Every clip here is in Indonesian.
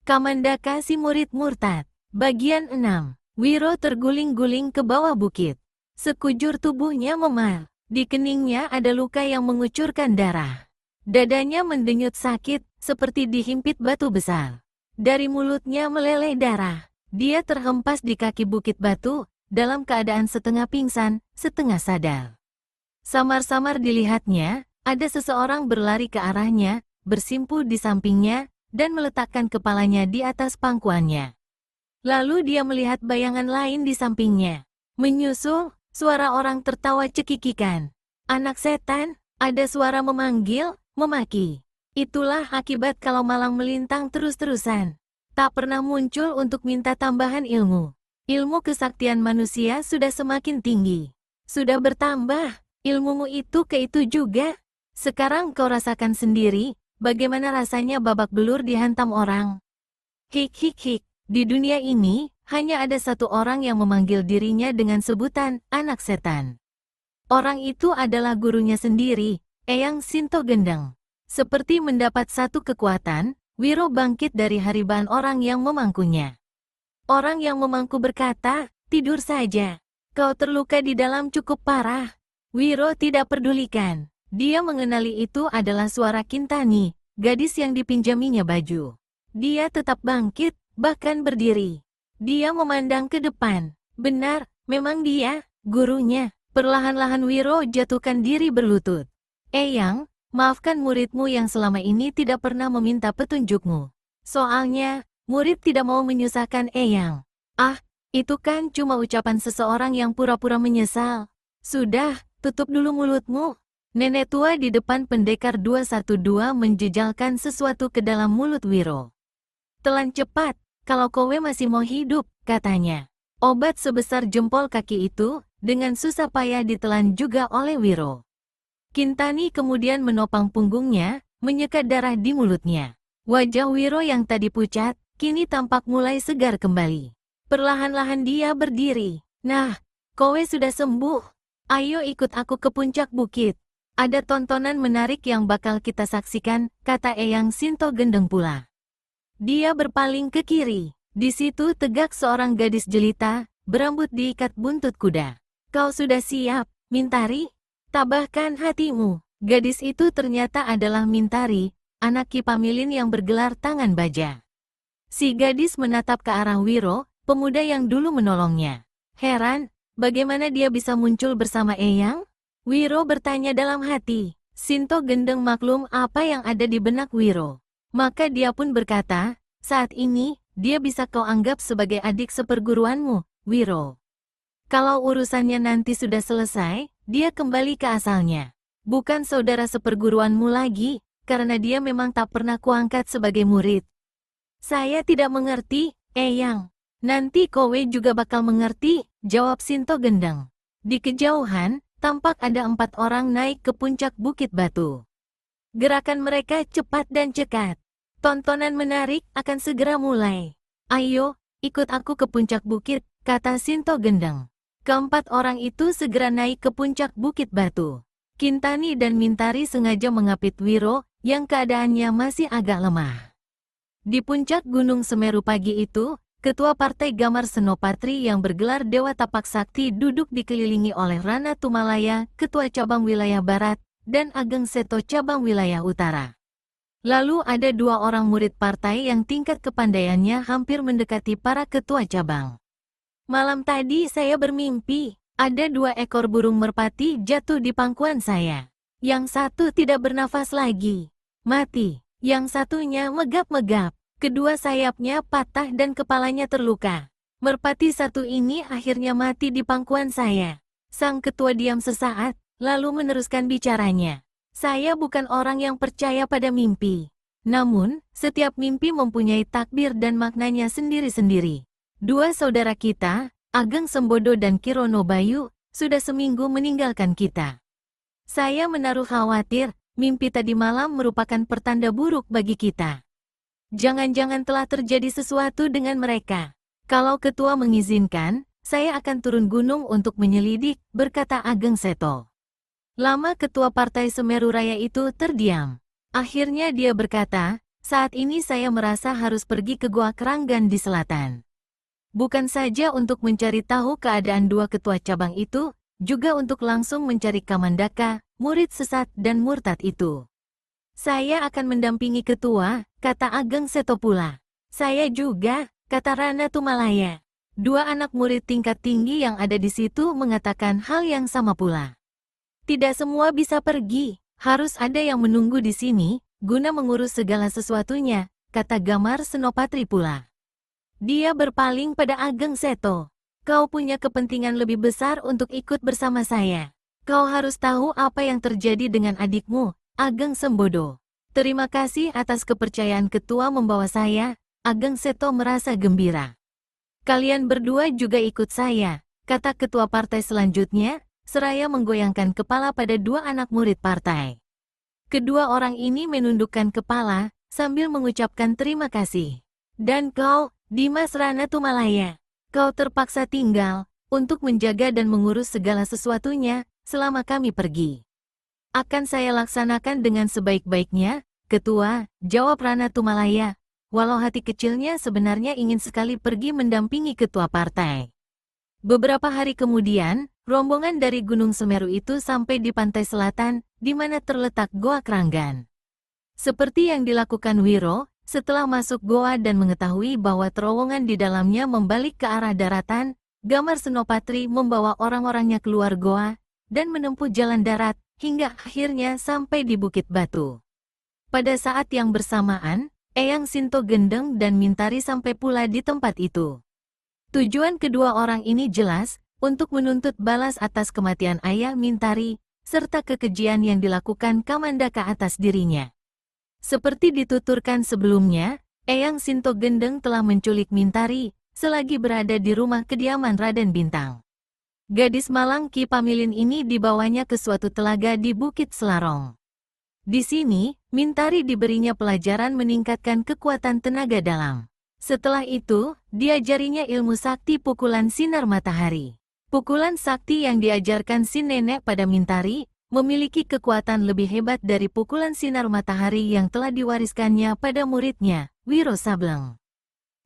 Kamandaka si murid murtad. Bagian 6. Wiro terguling-guling ke bawah bukit. Sekujur tubuhnya memar. Di keningnya ada luka yang mengucurkan darah. Dadanya mendenyut sakit, seperti dihimpit batu besar. Dari mulutnya meleleh darah. Dia terhempas di kaki bukit batu, dalam keadaan setengah pingsan, setengah sadar. Samar-samar dilihatnya, ada seseorang berlari ke arahnya, bersimpuh di sampingnya, dan meletakkan kepalanya di atas pangkuannya. Lalu dia melihat bayangan lain di sampingnya. Menyusul, suara orang tertawa cekikikan. Anak setan, ada suara memanggil, memaki. Itulah akibat kalau malang melintang terus-terusan. Tak pernah muncul untuk minta tambahan ilmu. Ilmu kesaktian manusia sudah semakin tinggi. Sudah bertambah, ilmumu itu ke itu juga. Sekarang kau rasakan sendiri, bagaimana rasanya babak belur dihantam orang. Hik hik hik, di dunia ini, hanya ada satu orang yang memanggil dirinya dengan sebutan, anak setan. Orang itu adalah gurunya sendiri, Eyang Sinto Gendeng. Seperti mendapat satu kekuatan, Wiro bangkit dari haribaan orang yang memangkunya. Orang yang memangku berkata, tidur saja. Kau terluka di dalam cukup parah. Wiro tidak pedulikan. Dia mengenali itu adalah suara Kintani, gadis yang dipinjaminya baju. Dia tetap bangkit, bahkan berdiri. Dia memandang ke depan. Benar, memang dia, gurunya. Perlahan-lahan Wiro jatuhkan diri berlutut. Eyang, maafkan muridmu yang selama ini tidak pernah meminta petunjukmu. Soalnya, murid tidak mau menyusahkan Eyang. Ah, itu kan cuma ucapan seseorang yang pura-pura menyesal. Sudah, tutup dulu mulutmu. Nenek tua di depan pendekar 212 menjejalkan sesuatu ke dalam mulut Wiro. Telan cepat, kalau kowe masih mau hidup, katanya. Obat sebesar jempol kaki itu, dengan susah payah ditelan juga oleh Wiro. Kintani kemudian menopang punggungnya, menyekat darah di mulutnya. Wajah Wiro yang tadi pucat, kini tampak mulai segar kembali. Perlahan-lahan dia berdiri. Nah, kowe sudah sembuh. Ayo ikut aku ke puncak bukit. Ada tontonan menarik yang bakal kita saksikan, kata Eyang Sinto Gendeng pula. Dia berpaling ke kiri. Di situ tegak seorang gadis jelita, berambut diikat buntut kuda. Kau sudah siap, Mintari? Tabahkan hatimu. Gadis itu ternyata adalah Mintari, anak Ki Pamilin yang bergelar tangan baja. Si gadis menatap ke arah Wiro, pemuda yang dulu menolongnya. Heran, bagaimana dia bisa muncul bersama Eyang? Wiro bertanya dalam hati. Sinto Gendeng maklum apa yang ada di benak Wiro. Maka dia pun berkata, saat ini, dia bisa kau anggap sebagai adik seperguruanmu, Wiro. Kalau urusannya nanti sudah selesai, dia kembali ke asalnya. Bukan saudara seperguruanmu lagi, karena dia memang tak pernah kuangkat sebagai murid. Saya tidak mengerti, Eyang. Nanti kowe juga bakal mengerti, jawab Sinto Gendeng. Di kejauhan, tampak ada 4 orang naik ke puncak bukit batu. Gerakan mereka cepat dan cekat. Tontonan menarik akan segera mulai. Ayo, ikut aku ke puncak bukit, kata Sinto Gendeng. Keempat orang itu segera naik ke puncak bukit batu. Kintani dan Mintari sengaja mengapit Wiro, yang keadaannya masih agak lemah. Di puncak Gunung Semeru pagi itu, Ketua Partai Gamar Senopatri yang bergelar Dewa Tapak Sakti duduk dikelilingi oleh Rana Tumalaya, Ketua Cabang Wilayah Barat, dan Ageng Seto Cabang Wilayah Utara. Lalu ada 2 orang murid partai yang tingkat kepandaiannya hampir mendekati para ketua cabang. Malam tadi saya bermimpi, ada 2 ekor burung merpati jatuh di pangkuan saya. Yang satu tidak bernafas lagi, mati. Yang satunya megap-megap. Kedua sayapnya patah dan kepalanya terluka. Merpati satu ini akhirnya mati di pangkuan saya. Sang ketua diam sesaat, lalu meneruskan bicaranya. Saya bukan orang yang percaya pada mimpi. Namun, setiap mimpi mempunyai takbir dan maknanya sendiri-sendiri. 2 saudara kita, Ageng Sembodo dan Kirono Bayu, sudah seminggu meninggalkan kita. Saya menaruh khawatir, mimpi tadi malam merupakan pertanda buruk bagi kita. Jangan-jangan telah terjadi sesuatu dengan mereka. Kalau ketua mengizinkan, saya akan turun gunung untuk menyelidik, berkata Ageng Seto. Lama ketua Partai Semeru Raya itu terdiam. Akhirnya dia berkata, Saat ini saya merasa harus pergi ke Gua Keranggan di selatan. Bukan saja untuk mencari tahu keadaan dua ketua cabang itu, juga untuk langsung mencari Kamandaka, murid sesat dan murtad itu. Saya akan mendampingi ketua, kata Ageng Seto pula. Saya juga, kata Rana Tumalaya. Dua anak murid tingkat tinggi yang ada di situ mengatakan hal yang sama pula. Tidak semua bisa pergi, harus ada yang menunggu di sini, guna mengurus segala sesuatunya, kata Gamar Senopatri pula. Dia berpaling pada Ageng Seto. Kau punya kepentingan lebih besar untuk ikut bersama saya. Kau harus tahu apa yang terjadi dengan adikmu, Ageng Sembodo. Terima kasih atas kepercayaan ketua membawa saya, Ageng Seto merasa gembira. Kalian berdua juga ikut saya, kata ketua partai selanjutnya, seraya menggoyangkan kepala pada dua anak murid partai. Kedua orang ini menundukkan kepala, sambil mengucapkan terima kasih. Dan kau, Dimas Rana Tumalaya, kau terpaksa tinggal, untuk menjaga dan mengurus segala sesuatunya, selama kami pergi. Akan saya laksanakan dengan sebaik-baiknya, ketua, jawab Rana Tumalaya, walau hati kecilnya sebenarnya ingin sekali pergi mendampingi ketua partai. Beberapa hari kemudian, rombongan dari Gunung Semeru itu sampai di pantai selatan, di mana terletak Goa Keranggan. Seperti yang dilakukan Wiro, setelah masuk goa dan mengetahui bahwa terowongan di dalamnya membalik ke arah daratan, Gamar Senopatri membawa orang-orangnya keluar goa, dan menempuh jalan darat, hingga akhirnya sampai di Bukit Batu. Pada saat yang bersamaan, Eyang Sinto Gendeng dan Mintari sampai pula di tempat itu. Tujuan kedua orang ini jelas, untuk menuntut balas atas kematian ayah Mintari, serta kekejian yang dilakukan Kamandaka atas dirinya. Seperti dituturkan sebelumnya, Eyang Sinto Gendeng telah menculik Mintari, selagi berada di rumah kediaman Raden Bintang. Gadis malang Ki Pamilin ini dibawanya ke suatu telaga di Bukit Selarong. Di sini, Mintari diberinya pelajaran meningkatkan kekuatan tenaga dalam. Setelah itu, diajarinya ilmu sakti pukulan sinar matahari. Pukulan sakti yang diajarkan si nenek pada Mintari, memiliki kekuatan lebih hebat dari pukulan sinar matahari yang telah diwariskannya pada muridnya, Wiro Sableng.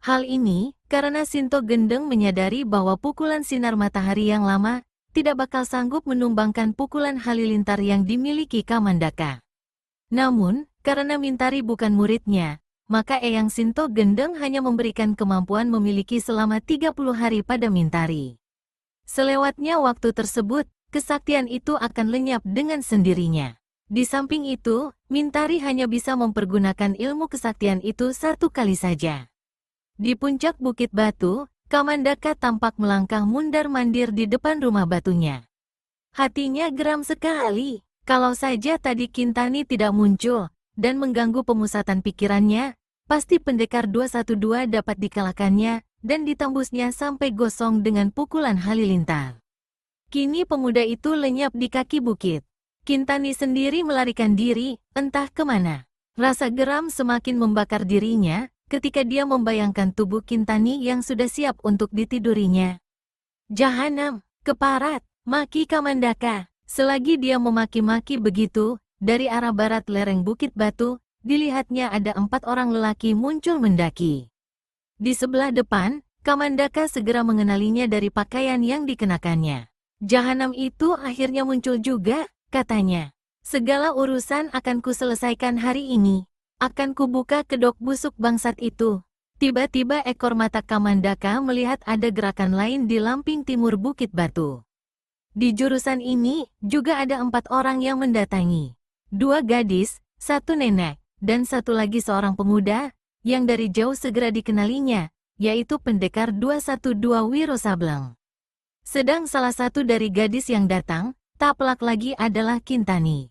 Hal ini, karena Sinto Gendeng menyadari bahwa pukulan sinar matahari yang lama, tidak bakal sanggup menumbangkan pukulan halilintar yang dimiliki Kamandaka. Namun, karena Mintari bukan muridnya, maka Eyang Sinto Gendeng hanya memberikan kemampuan memiliki selama 30 hari pada Mintari. Selewatnya waktu tersebut, kesaktian itu akan lenyap dengan sendirinya. Di samping itu, Mintari hanya bisa mempergunakan ilmu kesaktian itu satu kali saja. Di puncak Bukit Batu, Kamandaka tampak melangkah mundar-mandir di depan rumah batunya. Hatinya geram sekali. Kalau saja tadi Kintani tidak muncul, dan mengganggu pemusatan pikirannya, pasti pendekar 212 dapat dikalahkannya, dan ditembusnya sampai gosong dengan pukulan halilintar. Kini pemuda itu lenyap di kaki bukit. Kintani sendiri melarikan diri, entah kemana. Rasa geram semakin membakar dirinya, ketika dia membayangkan tubuh Kintani yang sudah siap untuk ditidurinya. Jahanam, keparat, maki Kamandaka. Selagi dia memaki-maki begitu, dari arah barat lereng Bukit Batu, dilihatnya ada 4 orang lelaki muncul mendaki. Di sebelah depan, Kamandaka segera mengenalinya dari pakaian yang dikenakannya. Jahanam itu akhirnya muncul juga, katanya. Segala urusan akan kuselesaikan hari ini. Akan kubuka kedok busuk bangsat itu. Tiba-tiba ekor mata Kamandaka melihat ada gerakan lain di lamping timur Bukit Batu. Di jurusan ini, juga ada 4 orang yang mendatangi. 2 gadis, 1 nenek, dan 1 lagi seorang pemuda, yang dari jauh segera dikenalinya, yaitu pendekar 212 Wiro Sableng. Sedang salah satu dari gadis yang datang, tak pelak lagi adalah Kintani.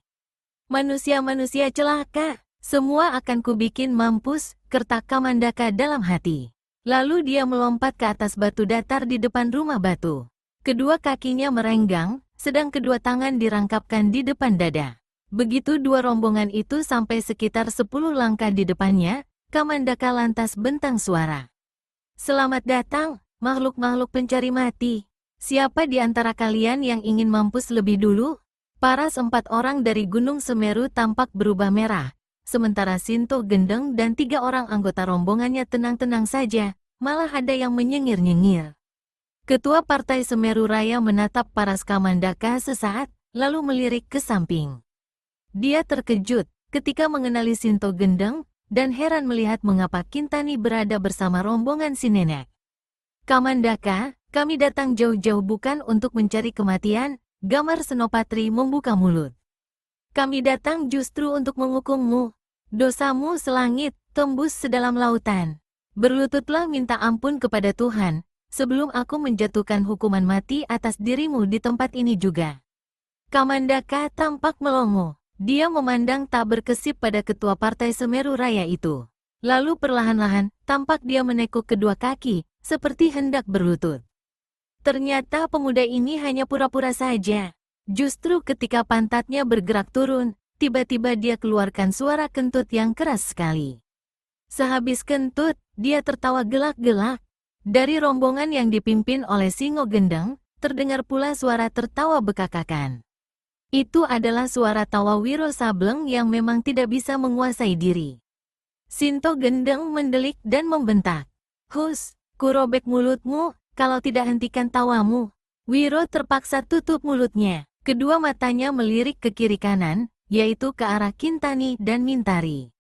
Manusia-manusia celaka, semua akan kubikin mampus, kertak Kamandaka dalam hati. Lalu dia melompat ke atas batu datar di depan rumah batu. Kedua kakinya merenggang, sedang kedua tangan dirangkapkan di depan dada. Begitu dua rombongan itu sampai sekitar 10 langkah di depannya, Kamandaka lantas bentang suara. Selamat datang, makhluk-makhluk pencari mati. Siapa di antara kalian yang ingin mampus lebih dulu? Paras 4 orang dari Gunung Semeru tampak berubah merah, sementara Sinto Gendeng dan 3 orang anggota rombongannya tenang-tenang saja, malah ada yang menyengir-nyengir. Ketua Partai Semeru Raya menatap paras Kamandaka sesaat, lalu melirik ke samping. Dia terkejut ketika mengenali Sinto Gendeng, dan heran melihat mengapa Kintani berada bersama rombongan si nenek. Kamandaka, kami datang jauh-jauh bukan untuk mencari kematian, Gamar Senopatri membuka mulut. Kami datang justru untuk menghukummu. Dosamu selangit, tembus sedalam lautan. Berlututlah minta ampun kepada Tuhan, sebelum aku menjatuhkan hukuman mati atas dirimu di tempat ini juga. Kamandaka tampak melongo. Dia memandang tak berkesip pada ketua Partai Semeru Raya itu. Lalu perlahan-lahan, tampak dia menekuk kedua kaki, seperti hendak berlutut. Ternyata pemuda ini hanya pura-pura saja. Justru ketika pantatnya bergerak turun, tiba-tiba dia keluarkan suara kentut yang keras sekali. Sehabis kentut, dia tertawa gelak-gelak. Dari rombongan yang dipimpin oleh Singo Gendeng, terdengar pula suara tertawa bekakakan. Itu adalah suara tawa Wiro Sableng yang memang tidak bisa menguasai diri. Sinto Gendeng mendelik dan membentak. Hus, kurobek mulutmu, kalau tidak hentikan tawamu. Wiro terpaksa tutup mulutnya. Kedua matanya melirik ke kiri kanan, yaitu ke arah Kintani dan Mintari.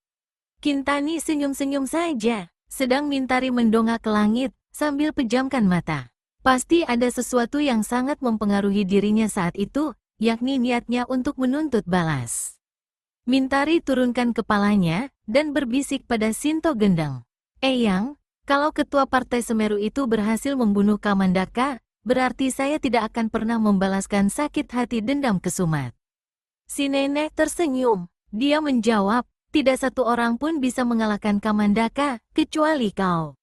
Kintani senyum-senyum saja, sedang Mintari mendongak ke langit, sambil pejamkan mata. Pasti ada sesuatu yang sangat mempengaruhi dirinya saat itu, yakni niatnya untuk menuntut balas. Mintari turunkan kepalanya, dan berbisik pada Sinto Gendeng. Eyang, kalau ketua Partai Semeru itu berhasil membunuh Kamandaka, berarti saya tidak akan pernah membalaskan sakit hati dendam kesumat. Si nenek tersenyum. Dia menjawab, tidak satu orang pun bisa mengalahkan Kamandaka, kecuali kau.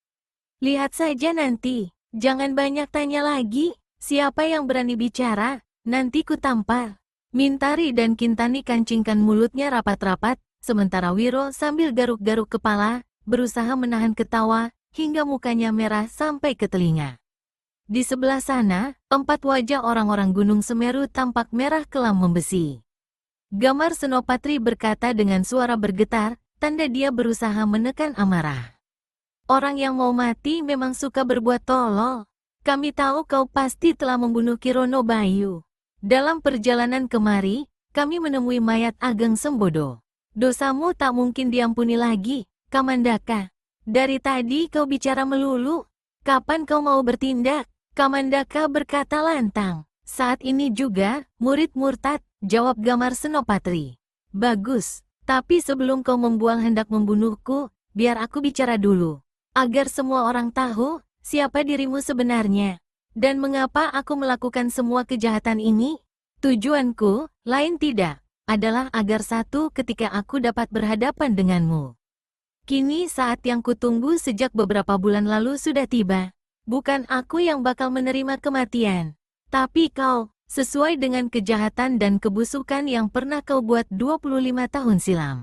Lihat saja nanti, jangan banyak tanya lagi, siapa yang berani bicara, nanti ku tampar. Mintari dan Kintani kancingkan mulutnya rapat-rapat, sementara Wiro sambil garuk-garuk kepala, berusaha menahan ketawa, hingga mukanya merah sampai ke telinga. Di sebelah sana, 4 wajah orang-orang Gunung Semeru tampak merah kelam membesi. Gamar Senopatri berkata dengan suara bergetar, tanda dia berusaha menekan amarah. Orang yang mau mati memang suka berbuat tolol. Kami tahu kau pasti telah membunuh Kirono Bayu. Dalam perjalanan kemari, kami menemui mayat Ageng Sembodo. Dosamu tak mungkin diampuni lagi, Kamandaka. Dari tadi kau bicara melulu. Kapan kau mau bertindak? Kamandaka berkata lantang. Saat ini juga, murid murtad, jawab Gamar Senopatri. Bagus, tapi sebelum kau membual hendak membunuhku, biar aku bicara dulu. Agar semua orang tahu, siapa dirimu sebenarnya. Dan mengapa aku melakukan semua kejahatan ini? Tujuanku, lain tidak, adalah agar satu ketika aku dapat berhadapan denganmu. Kini saat yang kutunggu sejak beberapa bulan lalu sudah tiba. Bukan aku yang bakal menerima kematian, tapi kau, sesuai dengan kejahatan dan kebusukan yang pernah kau buat 25 tahun silam.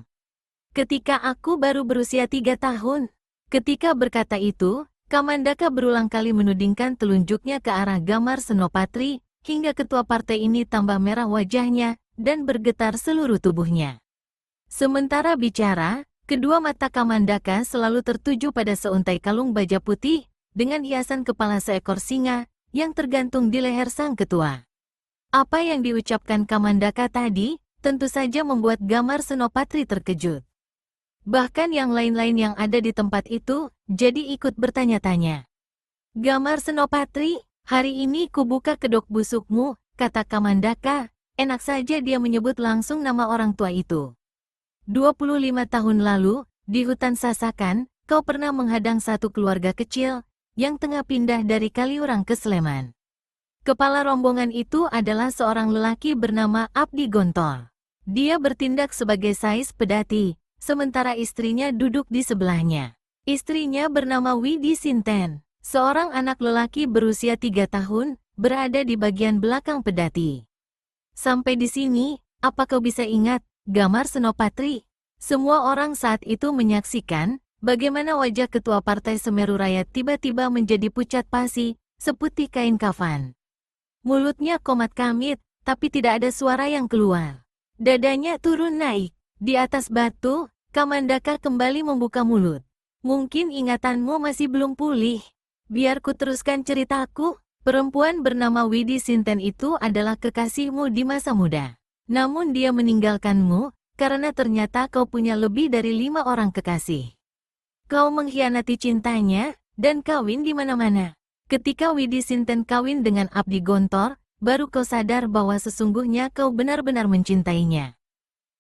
Ketika aku baru berusia 3 tahun. Ketika berkata itu, Kamandaka berulang kali menudingkan telunjuknya ke arah Gamar Senopatri, hingga ketua partai ini tambah merah wajahnya, dan bergetar seluruh tubuhnya. Sementara bicara, kedua mata Kamandaka selalu tertuju pada seuntai kalung baja putih, dengan hiasan kepala seekor singa, yang tergantung di leher sang ketua. Apa yang diucapkan Kamandaka tadi, tentu saja membuat Gamar Senopatri terkejut. Bahkan yang lain-lain yang ada di tempat itu, jadi ikut bertanya-tanya. Gamar Senopatri, hari ini kubuka kedok busukmu, kata Kamandaka, enak saja dia menyebut langsung nama orang tua itu. 25 tahun lalu, di hutan Sasakan, kau pernah menghadang satu keluarga kecil, yang tengah pindah dari Kaliurang ke Sleman. Kepala rombongan itu adalah seorang lelaki bernama Abdi Gontol. Dia bertindak sebagai sais pedati, sementara istrinya duduk di sebelahnya. Istrinya bernama Widi Sinten, seorang anak lelaki berusia 3 tahun, berada di bagian belakang pedati. Sampai di sini, apa kau bisa ingat, Gamar Senopatri? Semua orang saat itu menyaksikan bagaimana wajah ketua Partai Semeru Raya tiba-tiba menjadi pucat pasi, seputih kain kafan. Mulutnya komat kamit, tapi tidak ada suara yang keluar. Dadanya turun naik. Di atas batu, Kamandaka kembali membuka mulut. Mungkin ingatanmu masih belum pulih. Biar ku teruskan ceritaku. Perempuan bernama Widi Sinten itu adalah kekasihmu di masa muda. Namun dia meninggalkanmu, karena ternyata kau punya lebih dari 5 orang kekasih. Kau mengkhianati cintanya, dan kawin di mana-mana. Ketika Widi Sinten kawin dengan Abdi Gontor, baru kau sadar bahwa sesungguhnya kau benar-benar mencintainya.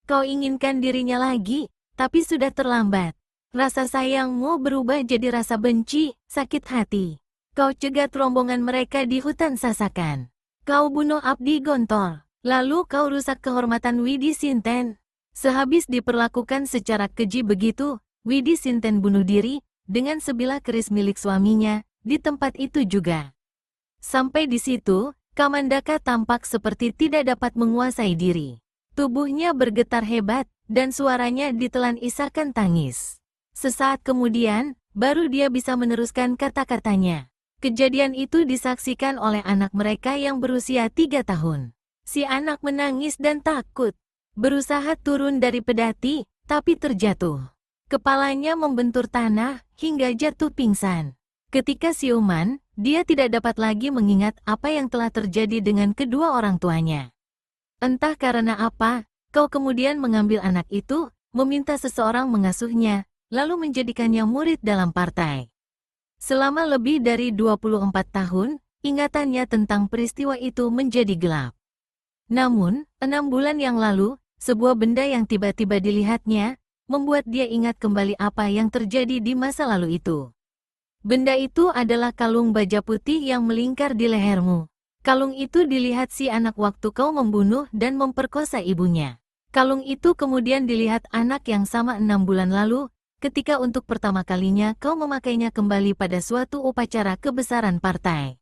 Kau inginkan dirinya lagi, tapi sudah terlambat. Rasa sayangmu berubah jadi rasa benci, sakit hati. Kau cegat rombongan mereka di hutan Sasakan. Kau bunuh Abdi Gontor. Lalu kau rusak kehormatan Widi Sinten. Sehabis diperlakukan secara keji begitu, Widi Sinten bunuh diri dengan sebilah keris milik suaminya di tempat itu juga. Sampai di situ, Kamandaka tampak seperti tidak dapat menguasai diri. Tubuhnya bergetar hebat, dan suaranya ditelan isakan tangis. Sesaat kemudian, baru dia bisa meneruskan kata-katanya. Kejadian itu disaksikan oleh anak mereka yang berusia 3 tahun. Si anak menangis dan takut. Berusaha turun dari pedati, tapi terjatuh. Kepalanya membentur tanah, hingga jatuh pingsan. Ketika siuman, dia tidak dapat lagi mengingat apa yang telah terjadi dengan kedua orang tuanya. Entah karena apa, kau kemudian mengambil anak itu, meminta seseorang mengasuhnya, lalu menjadikannya murid dalam partai. Selama lebih dari 24 tahun, ingatannya tentang peristiwa itu menjadi gelap. Namun, 6 bulan yang lalu, sebuah benda yang tiba-tiba dilihatnya, membuat dia ingat kembali apa yang terjadi di masa lalu itu. Benda itu adalah kalung baja putih yang melingkar di lehermu. Kalung itu dilihat si anak waktu kau membunuh dan memperkosa ibunya. Kalung itu kemudian dilihat anak yang sama 6 bulan lalu, ketika untuk pertama kalinya kau memakainya kembali pada suatu upacara kebesaran partai.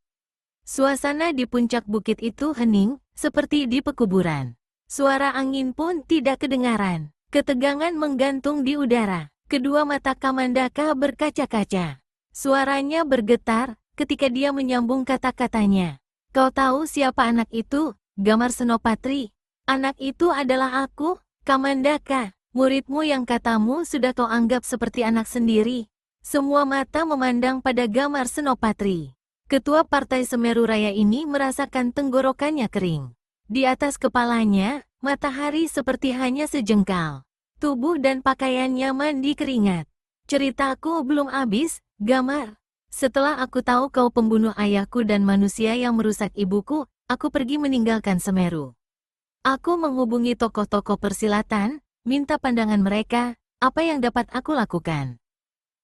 Suasana di puncak bukit itu hening, seperti di pekuburan. Suara angin pun tidak kedengaran. Ketegangan menggantung di udara. Kedua mata Kamandaka berkaca-kaca. Suaranya bergetar ketika dia menyambung kata-katanya. Kau tahu siapa anak itu? Gamar Senopatri. Anak itu adalah aku, Kamandaka, muridmu yang katamu sudah kau anggap seperti anak sendiri. Semua mata memandang pada Gamar Senopatri. Ketua Partai Semeru Raya ini merasakan tenggorokannya kering. Di atas kepalanya, matahari seperti hanya sejengkal. Tubuh dan pakaiannya mandi keringat. Ceritaku belum habis, Gamar. Setelah aku tahu kau pembunuh ayahku dan manusia yang merusak ibuku, aku pergi meninggalkan Semeru. Aku menghubungi tokoh-tokoh persilatan, minta pandangan mereka, apa yang dapat aku lakukan.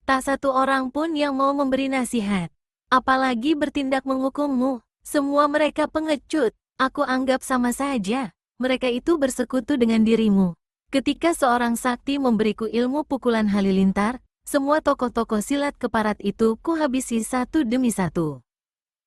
Tak satu orang pun yang mau memberi nasihat. Apalagi bertindak menghukummu. Semua mereka pengecut. Aku anggap sama saja. Mereka itu bersekutu dengan dirimu. Ketika seorang sakti memberiku ilmu pukulan halilintar, semua tokoh-tokoh silat keparat itu kuhabisi satu demi satu.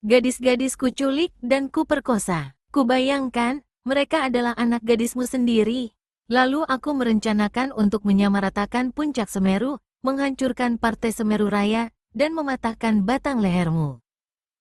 Gadis-gadis kuculik dan kuperkosa. Kubayangkan, mereka adalah anak gadismu sendiri. Lalu aku merencanakan untuk menyamaratakan puncak Semeru, menghancurkan Partai Semeru Raya, dan mematahkan batang lehermu.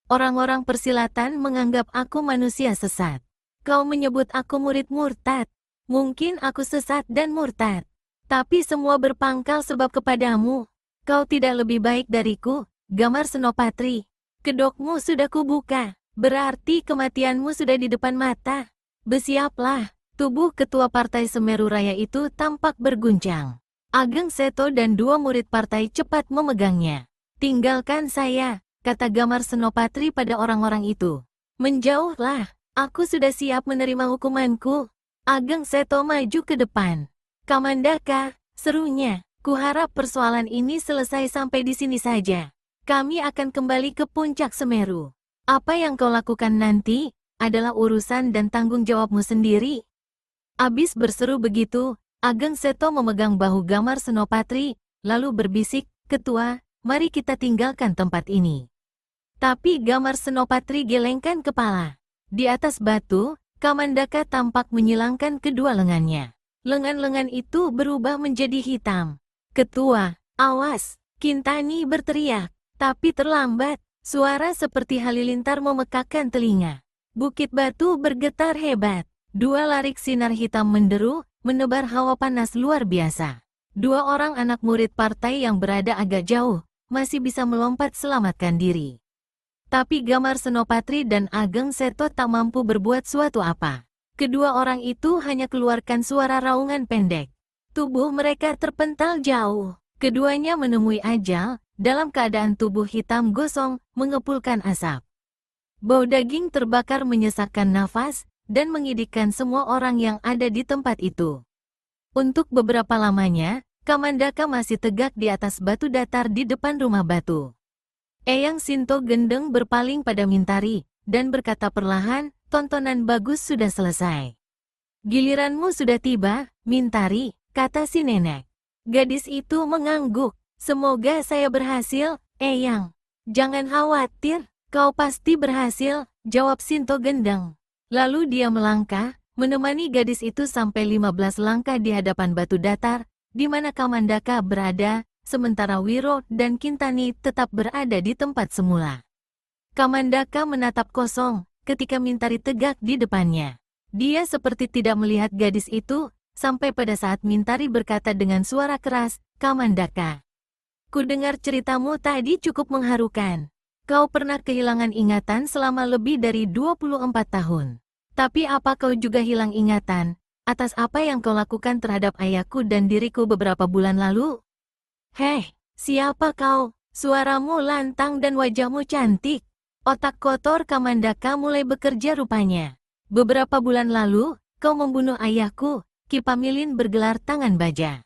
Orang-orang persilatan menganggap aku manusia sesat. Kau menyebut aku murid murtad. Mungkin aku sesat dan murtad. Tapi semua berpangkal sebab kepadamu. Kau tidak lebih baik dariku, Gamar Senopatri. Kedokmu sudah kubuka. Berarti kematianmu sudah di depan mata. Bersiaplah. Tubuh ketua Partai Semeru Raya itu tampak berguncang. Ageng Seto dan 2 murid partai cepat memegangnya. Tinggalkan saya, kata Gamar Senopatri pada orang-orang itu. Menjauhlah, aku sudah siap menerima hukumanku. Ageng Seto maju ke depan. Kamandaka, serunya, kuharap persoalan ini selesai sampai di sini saja. Kami akan kembali ke puncak Semeru. Apa yang kau lakukan nanti, adalah urusan dan tanggung jawabmu sendiri. Abis berseru begitu, Ageng Seto memegang bahu Gamar Senopatri, lalu berbisik, Ketua, mari kita tinggalkan tempat ini. Tapi Gamar Senopatri gelengkan kepala. Di atas batu, Kamandaka tampak menyilangkan kedua lengannya. Lengan-lengan itu berubah menjadi hitam. Ketua, awas, Kintani berteriak. Tapi terlambat, suara seperti halilintar memekakkan telinga. Bukit batu bergetar hebat. 2 larik sinar hitam menderu, menebar hawa panas luar biasa. Dua orang anak murid partai yang berada agak jauh, masih bisa melompat selamatkan diri. Tapi Gamar Senopatri dan Ageng Seto tak mampu berbuat suatu apa. Kedua orang itu hanya keluarkan suara raungan pendek. Tubuh mereka terpental jauh. Keduanya menemui ajal, dalam keadaan tubuh hitam gosong, mengepulkan asap. Bau daging terbakar menyesakkan nafas, dan mengidikkan semua orang yang ada di tempat itu. Untuk beberapa lamanya, Kamandaka masih tegak di atas batu datar di depan rumah batu. Eyang Sinto Gendeng berpaling pada Mintari, dan berkata perlahan, tontonan bagus sudah selesai. Giliranmu sudah tiba, Mintari, kata si nenek. Gadis itu mengangguk, semoga saya berhasil, Eyang. Jangan khawatir, kau pasti berhasil, jawab Sinto Gendeng. Lalu dia melangkah, menemani gadis itu sampai 15 langkah di hadapan batu datar, di mana Kamandaka berada, sementara Wiro dan Kintani tetap berada di tempat semula. Kamandaka menatap kosong, ketika Mintari tegak di depannya. Dia seperti tidak melihat gadis itu, sampai pada saat Mintari berkata dengan suara keras, Kamandaka. Ku dengar ceritamu tadi cukup mengharukan. Kau pernah kehilangan ingatan selama lebih dari 24 tahun. Tapi apa kau juga hilang ingatan, atas apa yang kau lakukan terhadap ayahku dan diriku beberapa bulan lalu? Hei, siapa kau? Suaramu lantang dan wajahmu cantik. Otak kotor Kamandaka mulai bekerja rupanya. Beberapa bulan lalu, kau membunuh ayahku, Ki Pamilin bergelar tangan baja.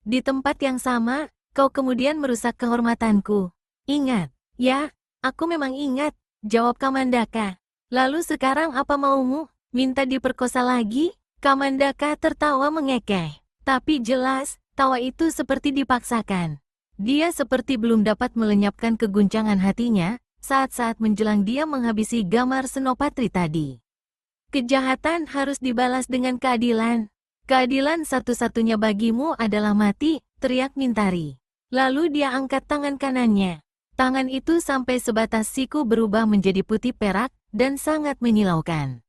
Di tempat yang sama, kau kemudian merusak kehormatanku. Ingat, ya, aku memang ingat, jawab Kamandaka. Lalu sekarang apa maumu? Minta diperkosa lagi? Kamandaka tertawa mengekeh. Tapi jelas, tawa itu seperti dipaksakan. Dia seperti belum dapat melenyapkan keguncangan hatinya, saat-saat menjelang dia menghabisi Gamar Senopatri tadi. Kejahatan harus dibalas dengan keadilan. Keadilan satu-satunya bagimu adalah mati, teriak Mintari. Lalu dia angkat tangan kanannya. Tangan itu sampai sebatas siku berubah menjadi putih perak, dan sangat menyilaukan.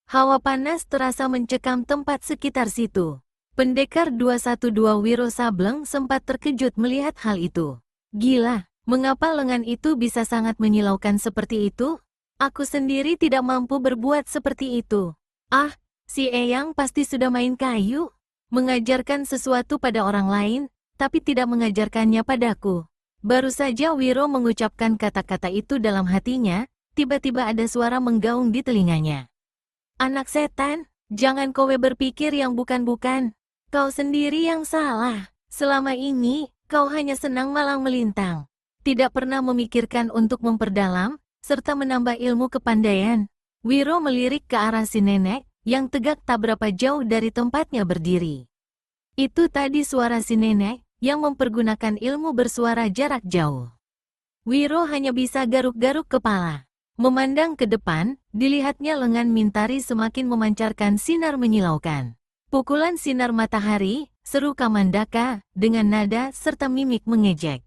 Hawa panas terasa mencekam tempat sekitar situ. Pendekar 212 Wiro Sableng sempat terkejut melihat hal itu. Gila, mengapa lengan itu bisa sangat menyilaukan seperti itu? Aku sendiri tidak mampu berbuat seperti itu. Ah, si Eyang pasti sudah main kayu. Mengajarkan sesuatu pada orang lain, tapi tidak mengajarkannya padaku. Baru saja Wiro mengucapkan kata-kata itu dalam hatinya, tiba-tiba ada suara menggaung di telinganya. Anak setan, jangan kowe berpikir yang bukan-bukan. Kau sendiri yang salah. Selama ini, kau hanya senang malang melintang. Tidak pernah memikirkan untuk memperdalam, serta menambah ilmu kepandaian. Wiro melirik ke arah si nenek, yang tegak tak berapa jauh dari tempatnya berdiri. Itu tadi suara si nenek, yang mempergunakan ilmu bersuara jarak jauh. Wiro hanya bisa garuk-garuk kepala. Memandang ke depan, dilihatnya lengan Mintari semakin memancarkan sinar menyilaukan. Pukulan sinar matahari, seru Kamandaka, dengan nada serta mimik mengejek.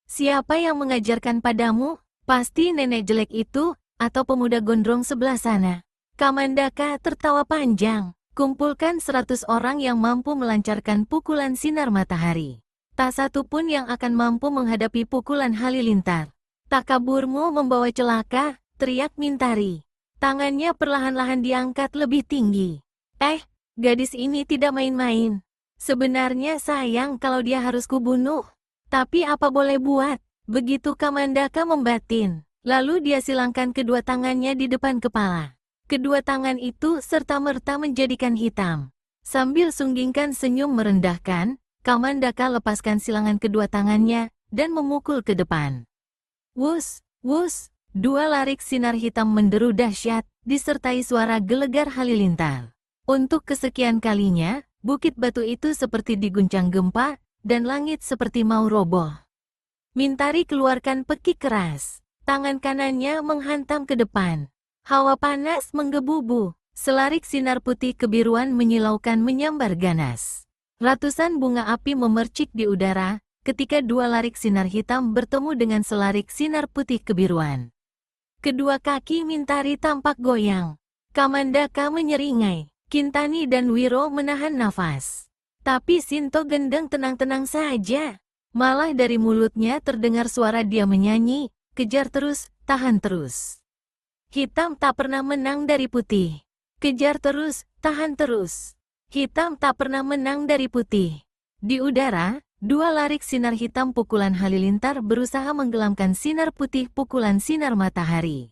Siapa yang mengajarkan padamu? Pasti nenek jelek itu, atau pemuda gondrong sebelah sana. Kamandaka tertawa panjang. Kumpulkan 100 orang yang mampu melancarkan pukulan sinar matahari. Tak satu pun yang akan mampu menghadapi pukulan halilintar. Takaburmu membawa celaka, teriak Mintari. Tangannya perlahan-lahan diangkat lebih tinggi. Gadis ini tidak main-main. Sebenarnya sayang kalau dia harus kubunuh. Tapi apa boleh buat? Begitu Kamandaka membatin. Lalu dia silangkan kedua tangannya di depan kepala. Kedua tangan itu serta-merta menjadikan hitam. Sambil sunggingkan senyum merendahkan, Kamandaka lepaskan silangan kedua tangannya, dan memukul ke depan. Wus, wus, dua larik sinar hitam menderu dahsyat, disertai suara gelegar halilintar. Untuk kesekian kalinya, bukit batu itu seperti diguncang gempa, dan langit seperti mau roboh. Mintari keluarkan pekik keras. Tangan kanannya menghantam ke depan. Hawa panas menggebu-gebu. Selarik sinar putih kebiruan menyilaukan menyambar ganas. Ratusan bunga api memercik di udara, ketika dua larik sinar hitam bertemu dengan selarik sinar putih kebiruan. Kedua kaki Mintari tampak goyang. Kamandaka menyeringai. Kintani dan Wiro menahan nafas. Tapi Sinto Gendeng tenang-tenang saja. Malah dari mulutnya terdengar suara dia menyanyi, kejar terus, tahan terus. Hitam tak pernah menang dari putih. Kejar terus, tahan terus. Hitam tak pernah menang dari putih. Di udara, dua larik sinar hitam pukulan halilintar berusaha menggelamkan sinar putih pukulan sinar matahari.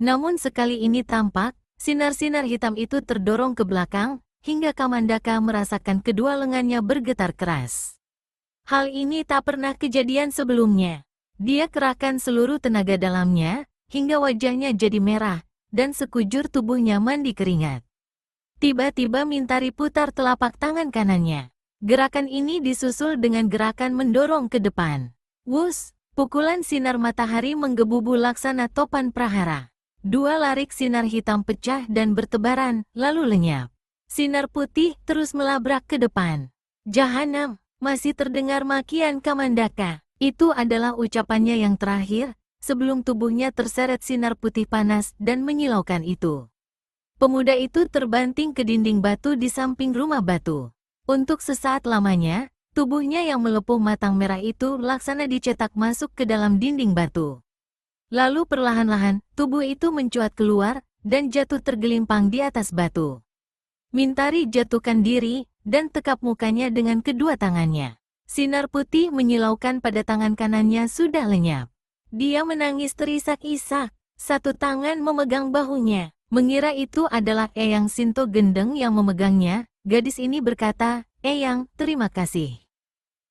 Namun sekali ini tampak, sinar-sinar hitam itu terdorong ke belakang, hingga Kamandaka merasakan kedua lengannya bergetar keras. Hal ini tak pernah kejadian sebelumnya. Dia kerahkan seluruh tenaga dalamnya, hingga wajahnya jadi merah, dan sekujur tubuhnya mandi keringat. Tiba-tiba Mintari putar telapak tangan kanannya. Gerakan ini disusul dengan gerakan mendorong ke depan. Wus, pukulan sinar matahari menggebu-gebu laksana topan prahara. Dua larik sinar hitam pecah dan bertebaran, lalu lenyap. Sinar putih terus melabrak ke depan. Jahanam, masih terdengar makian Kamandaka. Itu adalah ucapannya yang terakhir, sebelum tubuhnya terseret sinar putih panas dan menyilaukan itu. Pemuda itu terbanting ke dinding batu di samping rumah batu. Untuk sesaat lamanya, tubuhnya yang melepuh matang merah itu laksana dicetak masuk ke dalam dinding batu. Lalu perlahan-lahan, tubuh itu mencuat keluar, dan jatuh tergelimpang di atas batu. Mintari jatuhkan diri, dan tekap mukanya dengan kedua tangannya. Sinar putih menyilaukan pada tangan kanannya sudah lenyap. Dia menangis terisak-isak, satu tangan memegang bahunya. Mengira itu adalah Eyang Sinto Gendeng yang memegangnya, gadis ini berkata, "Eyang, terima kasih.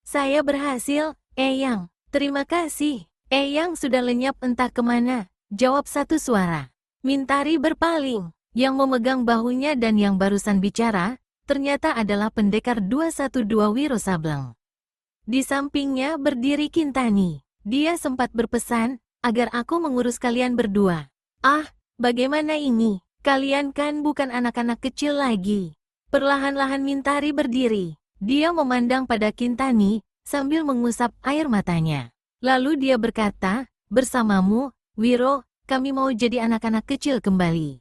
Saya berhasil, Eyang, terima kasih." "Eyang sudah lenyap entah kemana," jawab satu suara. Mintari berpaling. Yang memegang bahunya dan yang barusan bicara, ternyata adalah pendekar 212 Wiro Sableng. Di sampingnya berdiri Kintani. Dia sempat berpesan, agar aku mengurus kalian berdua. "Ah, bagaimana ini? Kalian kan bukan anak-anak kecil lagi." Perlahan-lahan Mintari berdiri. Dia memandang pada Kintani, sambil mengusap air matanya. Lalu dia berkata, "Bersamamu, Wiro, kami mau jadi anak-anak kecil kembali.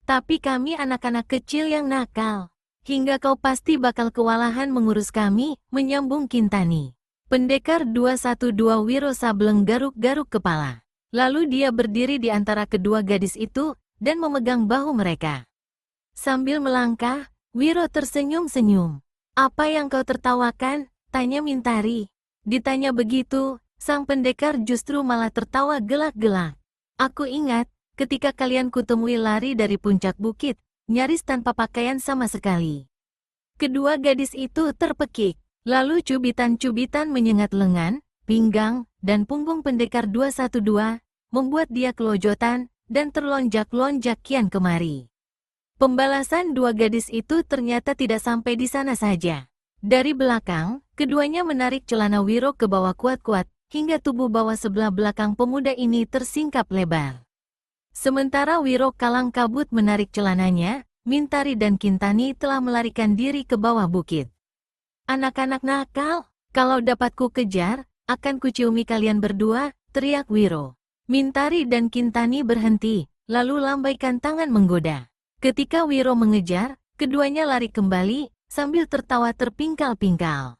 Tapi kami anak-anak kecil yang nakal. Hingga kau pasti bakal kewalahan mengurus kami," menyambung Kintani. Pendekar 212 Wiro Sableng garuk-garuk kepala. Lalu dia berdiri di antara kedua gadis itu, dan memegang bahu mereka. Sambil melangkah, Wiro tersenyum-senyum. "Apa yang kau tertawakan?" tanya Mintari. Ditanya begitu, sang pendekar justru malah tertawa gelak-gelak. "Aku ingat, ketika kalian kutemui lari dari puncak bukit, nyaris tanpa pakaian sama sekali." Kedua gadis itu terpekik, lalu cubitan-cubitan menyengat lengan, pinggang, dan punggung pendekar 212, membuat dia kelojotan, dan terlonjak-lonjak kian kemari. Pembalasan dua gadis itu ternyata tidak sampai di sana saja. Dari belakang, keduanya menarik celana Wiro ke bawah kuat-kuat, hingga tubuh bawah sebelah belakang pemuda ini tersingkap lebar. Sementara Wiro kalang kabut menarik celananya, Mintari dan Kintani telah melarikan diri ke bawah bukit. "Anak-anak nakal, kalau dapat ku kejar, akan kuciumi kalian berdua," teriak Wiro. Mintari dan Kintani berhenti, lalu lambaikan tangan menggoda. Ketika Wiro mengejar, keduanya lari kembali, sambil tertawa terpingkal-pingkal.